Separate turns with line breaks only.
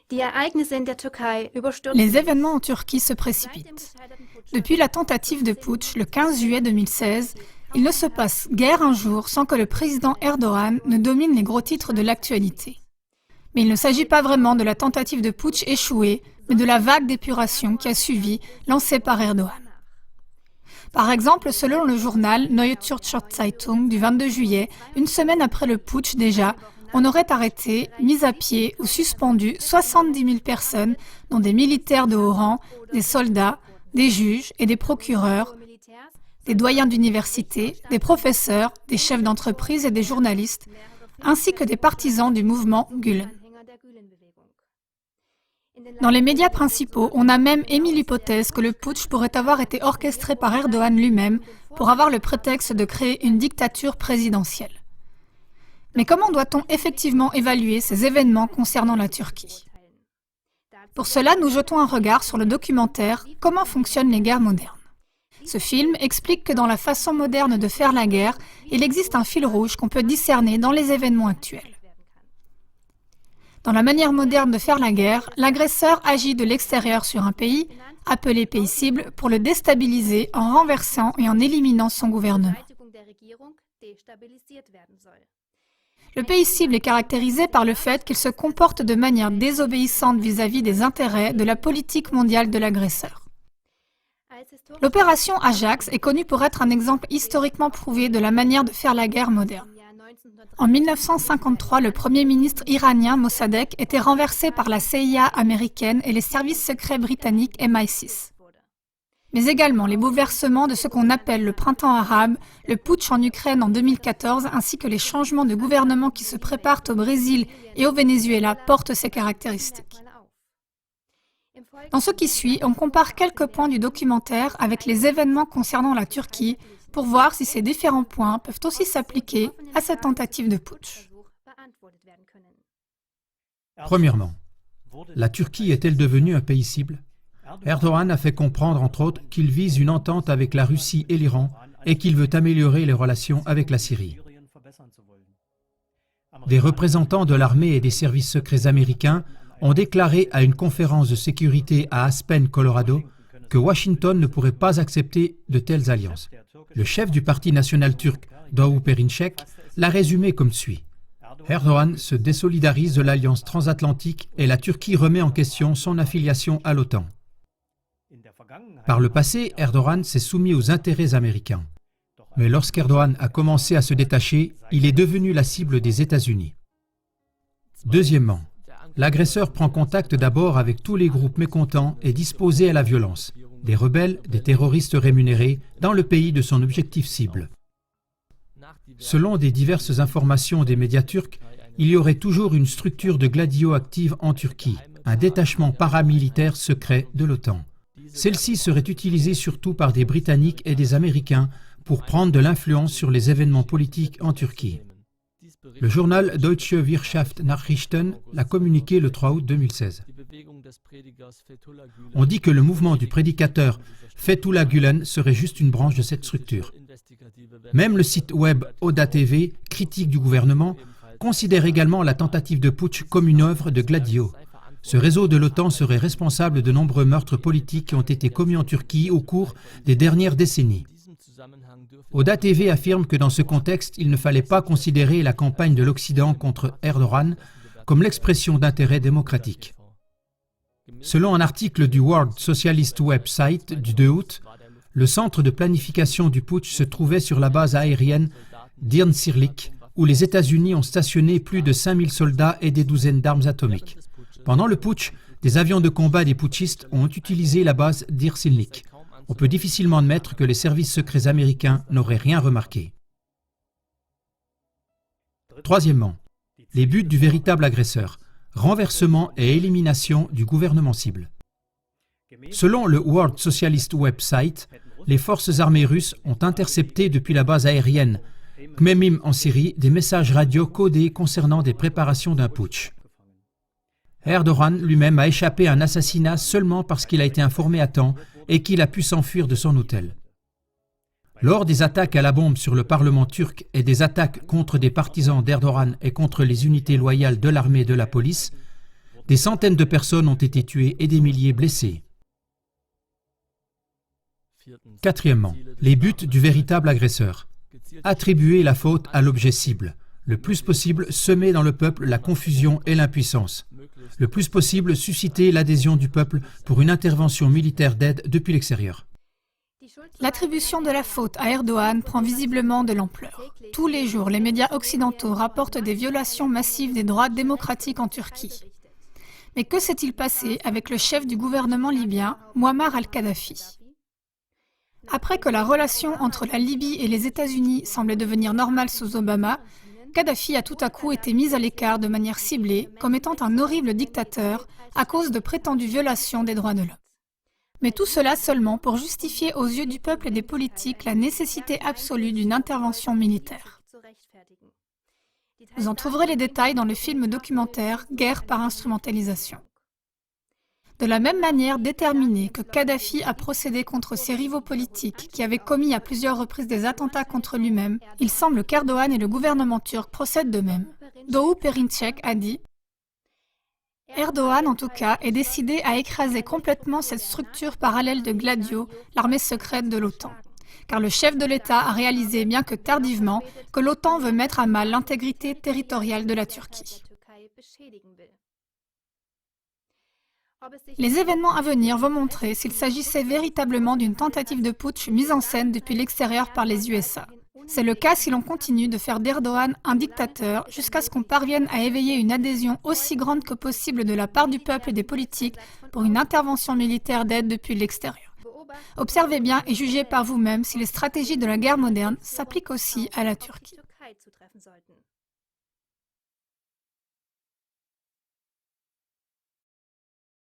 Les événements en Turquie se précipitent. Depuis la tentative de putsch le 15 juillet 2016, il ne se passe guère un jour sans que le président Erdogan ne domine les gros titres de l'actualité. Mais il ne s'agit pas vraiment de la tentative de putsch échouée, mais de la vague d'épuration qui a suivi, lancée par Erdogan. Par exemple, selon le journal Neue Türkische Zeitung du 22 juillet, une semaine après le putsch déjà, on aurait arrêté, mis à pied ou suspendu 70 000 personnes, dont des militaires de haut rang, des soldats, des juges et des procureurs, des doyens d'université, des professeurs, des chefs d'entreprise et des journalistes, ainsi que des partisans du mouvement Gülen. Dans les médias principaux, on a même émis l'hypothèse que le putsch pourrait avoir été orchestré par Erdogan lui-même pour avoir le prétexte de créer une dictature présidentielle. Mais comment doit-on effectivement évaluer ces événements concernant la Turquie ? Pour cela, nous jetons un regard sur le documentaire « Comment fonctionnent les guerres modernes ». Ce film explique que dans la façon moderne de faire la guerre, il existe un fil rouge qu'on peut discerner dans les événements actuels. Dans la manière moderne de faire la guerre, l'agresseur agit de l'extérieur sur un pays, appelé pays cible, pour le déstabiliser en renversant et en éliminant son gouvernement. Le pays cible est caractérisé par le fait qu'il se comporte de manière désobéissante vis-à-vis des intérêts de la politique mondiale de l'agresseur. L'opération Ajax est connue pour être un exemple historiquement prouvé de la manière de faire la guerre moderne. En 1953, le premier ministre iranien Mossadegh était renversé par la CIA américaine et les services secrets britanniques MI6. Mais également les bouleversements de ce qu'on appelle le printemps arabe, le putsch en Ukraine en 2014 ainsi que les changements de gouvernement qui se préparent au Brésil et au Venezuela portent ces caractéristiques. Dans ce qui suit, on compare quelques points du documentaire avec les événements concernant la Turquie pour voir si ces différents points peuvent aussi s'appliquer à cette tentative de putsch.
Premièrement, la Turquie est-elle devenue un pays cible ? Erdogan a fait comprendre, entre autres, qu'il vise une entente avec la Russie et l'Iran et qu'il veut améliorer les relations avec la Syrie. Des représentants de l'armée et des services secrets américains ont déclaré à une conférence de sécurité à Aspen, Colorado, que Washington ne pourrait pas accepter de telles alliances. Le chef du Parti national turc, Doğu Perinçek, l'a résumé comme suit. Erdogan se désolidarise de l'alliance transatlantique et la Turquie remet en question son affiliation à l'OTAN. Par le passé, Erdogan s'est soumis aux intérêts américains. Mais lorsqu'Erdogan a commencé à se détacher, il est devenu la cible des États-Unis. Deuxièmement, l'agresseur prend contact d'abord avec tous les groupes mécontents et disposés à la violence, des rebelles, des terroristes rémunérés, dans le pays de son objectif cible. Selon des diverses informations des médias turcs, il y aurait toujours une structure de gladio active en Turquie, un détachement paramilitaire secret de l'OTAN. Celle-ci serait utilisée surtout par des Britanniques et des Américains pour prendre de l'influence sur les événements politiques en Turquie. Le journal Deutsche Wirtschaftsnachrichten l'a communiqué le 3 août 2016. On dit que le mouvement du prédicateur Fethullah Gülen serait juste une branche de cette structure. Même le site web Oda TV, critique du gouvernement, considère également la tentative de putsch comme une œuvre de gladio. Ce réseau de l'OTAN serait responsable de nombreux meurtres politiques qui ont été commis en Turquie au cours des dernières décennies. Oda TV affirme que dans ce contexte, il ne fallait pas considérer la campagne de l'Occident contre Erdogan comme l'expression d'intérêts démocratiques. Selon un article du World Socialist Website du 2 août, le centre de planification du putsch se trouvait sur la base aérienne d'Irnsirlik, où les États-Unis ont stationné plus de 5000 soldats et des douzaines d'armes atomiques. Pendant le putsch, des avions de combat des putschistes ont utilisé la base d'Irsinlik. On peut difficilement admettre que les services secrets américains n'auraient rien remarqué. Troisièmement, les buts du véritable agresseur, renversement et élimination du gouvernement cible. Selon le World Socialist Website, les forces armées russes ont intercepté depuis la base aérienne Khmeimim en Syrie des messages radio codés concernant des préparations d'un putsch. Erdogan lui-même a échappé à un assassinat seulement parce qu'il a été informé à temps et qu'il a pu s'enfuir de son hôtel. Lors des attaques à la bombe sur le Parlement turc et des attaques contre des partisans d'Erdogan et contre les unités loyales de l'armée et de la police, Des centaines de personnes ont été tuées et des milliers blessées. Quatrièmement, les buts du véritable agresseur. Attribuer la faute à l'objet cible. Le plus possible, semer dans le peuple la confusion et l'impuissance. Le plus possible, susciter l'adhésion du peuple pour une intervention militaire d'aide depuis l'extérieur.
L'attribution de la faute à Erdogan prend visiblement de l'ampleur. Tous les jours, les médias occidentaux rapportent des violations massives des droits démocratiques en Turquie. Mais que s'est-il passé avec le chef du gouvernement libyen, Muammar al-Kadhafi? Après que la relation entre la Libye et les États-Unis semblait devenir normale sous Obama, Kadhafi a tout à coup été mis à l'écart de manière ciblée comme étant un horrible dictateur à cause de prétendues violations des droits de l'homme. Mais tout cela seulement pour justifier aux yeux du peuple et des politiques la nécessité absolue d'une intervention militaire. Vous en trouverez les détails dans le film documentaire « Guerre par instrumentalisation ». De la même manière déterminée que Kadhafi a procédé contre ses rivaux politiques qui avaient commis à plusieurs reprises des attentats contre lui-même, il semble qu'Erdogan et le gouvernement turc procèdent de même. Doğu Perinçek a dit « Erdogan, en tout cas, est décidé à écraser complètement cette structure parallèle de Gladio, l'armée secrète de l'OTAN. Car le chef de l'État a réalisé, bien que tardivement, que l'OTAN veut mettre à mal l'intégrité territoriale de la Turquie. » Les événements à venir vont montrer s'il s'agissait véritablement d'une tentative de putsch mise en scène depuis l'extérieur par les USA. C'est le cas si l'on continue de faire d'Erdogan un dictateur jusqu'à ce qu'on parvienne à éveiller une adhésion aussi grande que possible de la part du peuple et des politiques pour une intervention militaire d'aide depuis l'extérieur. Observez bien et jugez par vous-même si les stratégies de la guerre moderne s'appliquent aussi à la Turquie.